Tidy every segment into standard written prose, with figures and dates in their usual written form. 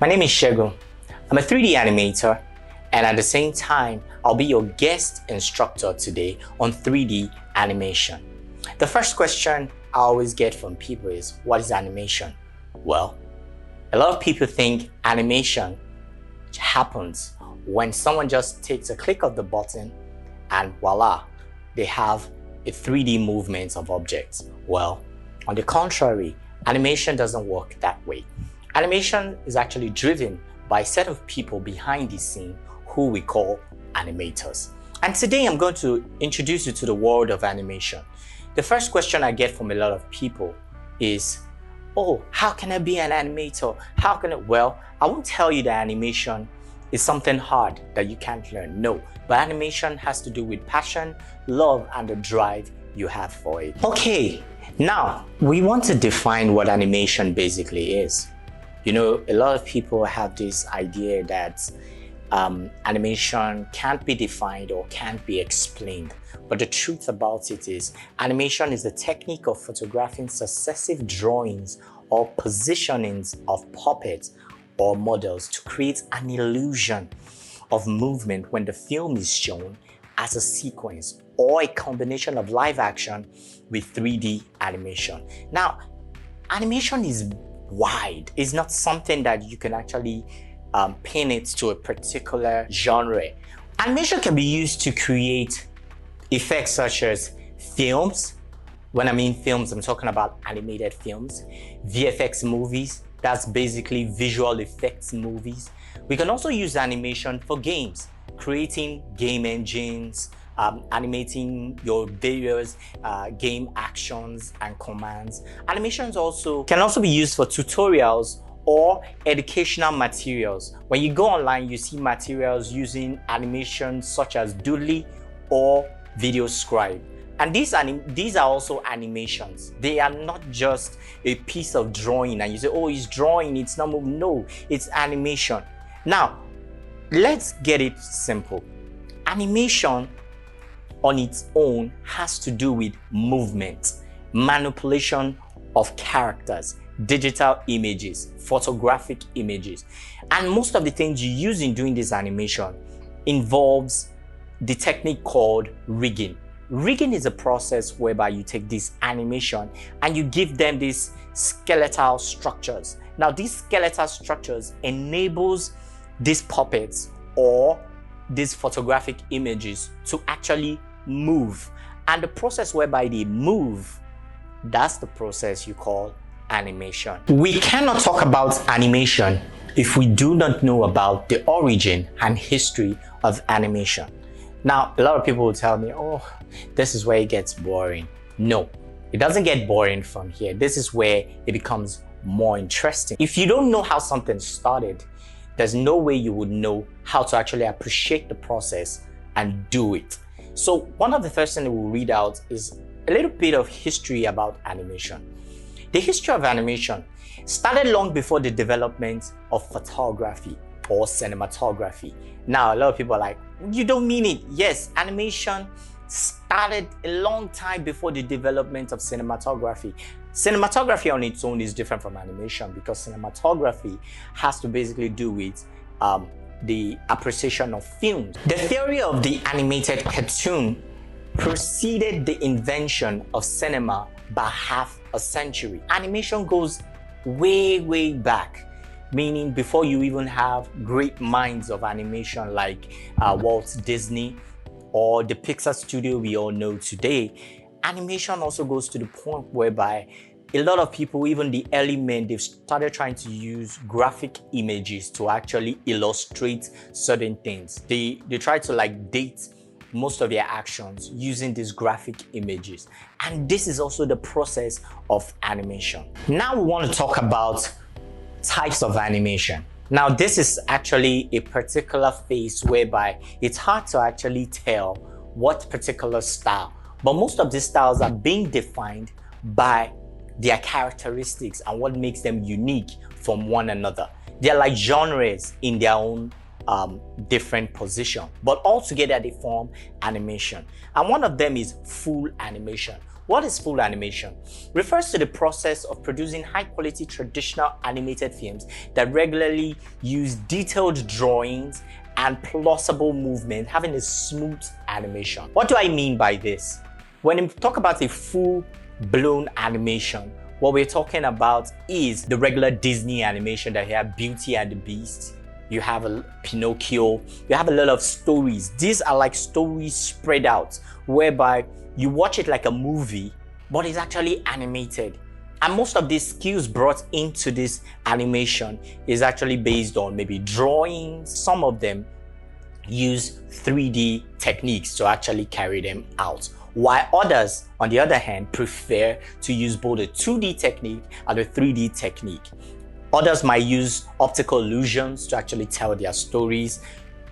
My name is Segun. I'm a 3D animator, and at the same time, I'll be your guest instructor today on 3D animation. The first question I always get from people is, what is animation? Well, a lot of people think animation happens when someone just takes a click of the button and voila, they have a 3D movement of objects. Well, on the contrary, animation doesn't work that way. Animation is actually driven by a set of people behind the scene who we call animators. And today I'm going to introduce you to the world of animation. The first question I get from a lot of people is, oh, how can I be an animator? How can I? Well, I won't tell you that animation is something hard that you can't learn. No, but animation has to do with passion, love, and the drive you have for it. Okay, now we want to define what animation basically is. You know, a lot of people have this idea that animation can't be defined or can't be explained. But the truth about it is, animation is the technique of photographing successive drawings or positionings of puppets or models to create an illusion of movement when the film is shown as a sequence or a combination of live action with 3D animation. Now, animation is wide. It's not something that you can actually pin it to a particular genre. Animation can be used to create effects such as films. When I mean films, I'm talking about animated films, VFX movies, that's basically visual effects movies. We can also use animation for games, creating game engines, animating your various game actions and commands. Animations can also be used for tutorials or educational materials. When you go online, you see materials using animations such as Doodly or Video Scribe. And these are also animations. They are not just a piece of drawing and you say, oh, it's drawing, it's not moving. No, it's animation. Now, let's get it simple. Animation on its own has to do with movement, manipulation of characters, digital images, photographic images. And most of the things you use in doing this animation involves the technique called rigging. Rigging is a process whereby you take this animation and you give them these skeletal structures. Now, these skeletal structures enables these puppets or these photographic images to actually move. And the process whereby they move, that's the process you call animation. We cannot talk about animation if we do not know about the origin and history of animation. Now, a lot of people will tell me, oh, this is where it gets boring. No, it doesn't get boring from here. This is where it becomes more interesting. If you don't know how something started, there's no way you would know how to actually appreciate the process and do it. So one of the first things we'll read out is a little bit of history about animation. The history of animation started long before the development of photography or cinematography. Now, a lot of people are like, you don't mean it. Yes, animation started a long time before the development of cinematography. Cinematography on its own is different from animation because cinematography has to basically do with the appreciation of films. The theory of the animated cartoon preceded the invention of cinema by half a century. Animation goes way back, meaning before you even have great minds of animation like Walt Disney or the Pixar studio we all know today. Animation also goes to the point whereby a lot of people, even the early men, they've started trying to use graphic images to actually illustrate certain things. They try to like date most of their actions using these graphic images. And this is also the process of animation. Now we want to talk about types of animation. Now, this is actually a particular phase whereby it's hard to actually tell what particular style, but most of these styles are being defined by their characteristics and what makes them unique from one another. They're like genres in their own different position, but altogether they form animation. And one of them is full animation. What is full animation? Refers to the process of producing high-quality traditional animated films that regularly use detailed drawings and plausible movement, having a smooth animation. What do I mean by this? When we talk about a full-blown animation, what we're talking about is the regular Disney animation that you have Beauty and the Beast, you have a Pinocchio, you have a lot of stories. These are like stories spread out, whereby you watch it like a movie, but it's actually animated. And most of these skills brought into this animation is actually based on maybe drawings. Some of them use 3D techniques to actually carry them out, while others, on the other hand, prefer to use both a 2D technique and a 3D technique. Others might use optical illusions to actually tell their stories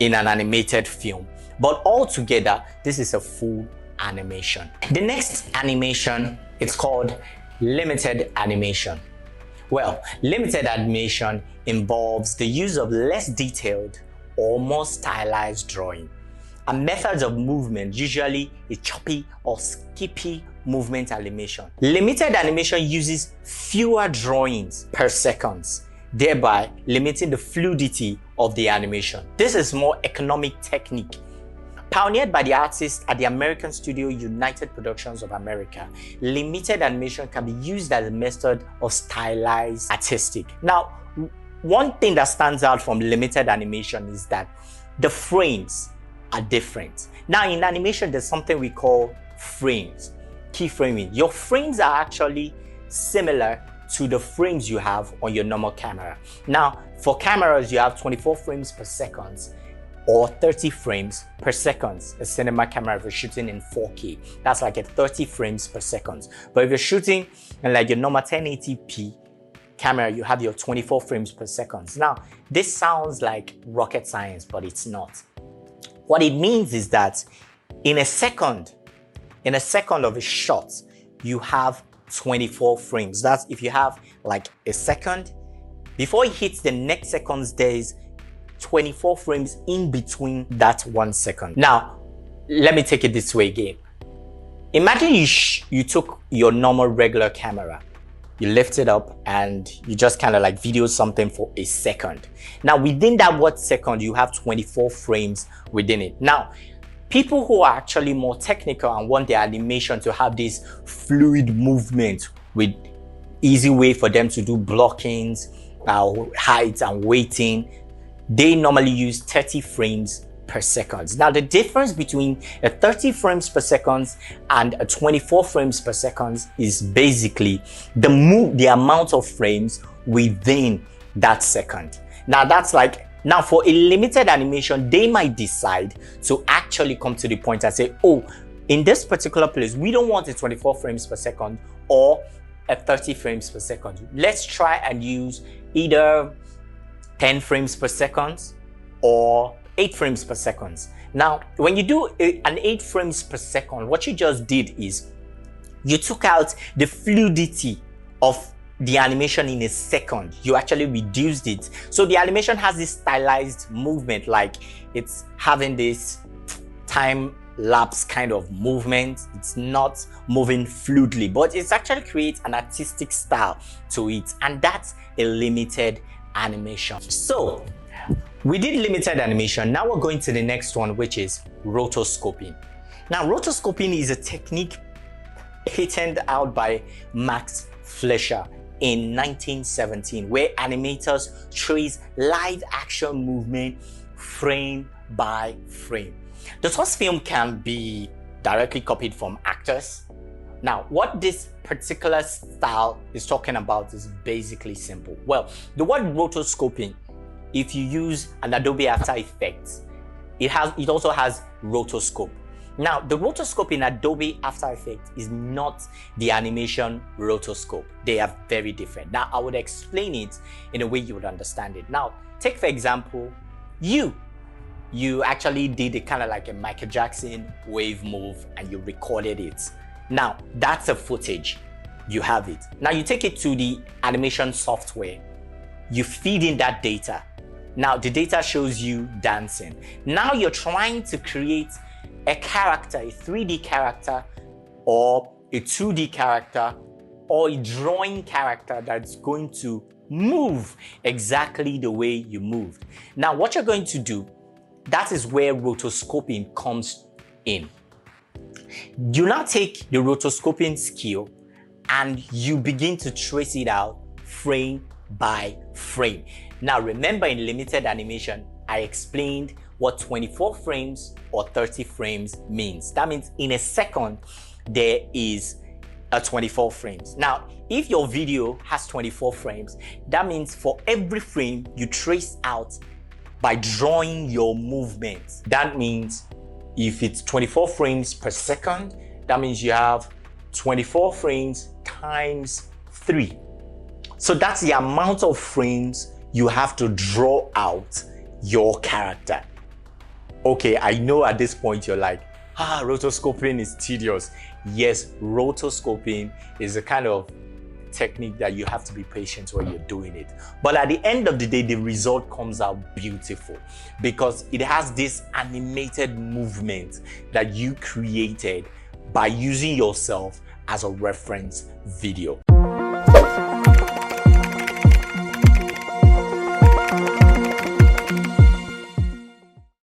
in an animated film. But altogether, this is a full animation. The next animation is called limited animation. Well, limited animation involves the use of less detailed or more stylized drawing. And methods of movement, usually a choppy or skippy movement animation. Limited animation uses fewer drawings per second, thereby limiting the fluidity of the animation. This is more economic technique. Pioneered by the artists at the American studio United Productions of America, limited animation can be used as a method of stylized artistic. Now, one thing that stands out from limited animation is that the frames are different. Now, in animation, there's something we call frames, keyframing. Your frames are actually similar to the frames you have on your normal camera. Now, for cameras, you have 24 frames per second or 30 frames per second. A cinema camera, if you're shooting in 4K, that's like at 30 frames per second. But if you're shooting in like your normal 1080p camera, you have your 24 frames per second. Now, this sounds like rocket science, but it's not. What it means is that in a second of a shot, you have 24 frames. That's if you have like a second, before it hits the next seconds, there is 24 frames in between that 1 second. Now, let me take it this way again. Imagine you took your normal regular camera, you lift it up and you just kind of like video something for a second. Now, within that 1 second, you have 24 frames within it. Now, people who are actually more technical and want their animation to have this fluid movement with easy way for them to do blockings, height and weighting, they normally use 30 frames per second. Now, the difference between a 30 frames per second and a 24 frames per second is basically the amount of frames within that second. Now, that's like, now for a limited animation, they might decide to actually come to the point and say, oh, in this particular place, we don't want a 24 frames per second or a 30 frames per second. Let's try and use either 10 frames per second or 8 frames per second. Now, when you do an 8 frames per second, what you just did is you took out the fluidity of the animation in a second. You actually reduced it. So the animation has this stylized movement, like it's having this time lapse kind of movement. It's not moving fluidly, but it's actually creates an artistic style to it. And that's a limited animation. So we did limited animation. Now we're going to the next one, which is rotoscoping. Now, rotoscoping is a technique patented out by Max Fleischer in 1917, where animators trace live action movement frame by frame. The source film can be directly copied from actors. Now, what this particular style is talking about is basically simple. Well, the word rotoscoping, if you use an Adobe After Effects, it also has rotoscope. Now, the rotoscope in Adobe After Effects is not the animation rotoscope. They are very different. Now, I would explain it in a way you would understand it. Now, take for example, you actually did a kind of like a Michael Jackson wave move and you recorded it. Now, that's a footage. You have it. Now, you take it to the animation software. You feed in that data. Now, the data shows you dancing. Now, you're trying to create a character, a 3D character, or a 2D character or a drawing character that's going to move exactly the way you moved. Now, what you're going to do, that is where rotoscoping comes in. You now take the rotoscoping skill and you begin to trace it out frame by frame. Now, remember, in limited animation, I explained what 24 frames or 30 frames means. That means in a second, there is a 24 frames. Now, if your video has 24 frames, that means for every frame you trace out by drawing your movements. That means if it's 24 frames per second, that means you have 24 frames times 3. So that's the amount of frames you have to draw out your character. Okay, I know at this point you're like, rotoscoping is tedious. Yes, rotoscoping is a kind of technique that you have to be patient when you're doing it. But at the end of the day, the result comes out beautiful because it has this animated movement that you created by using yourself as a reference video.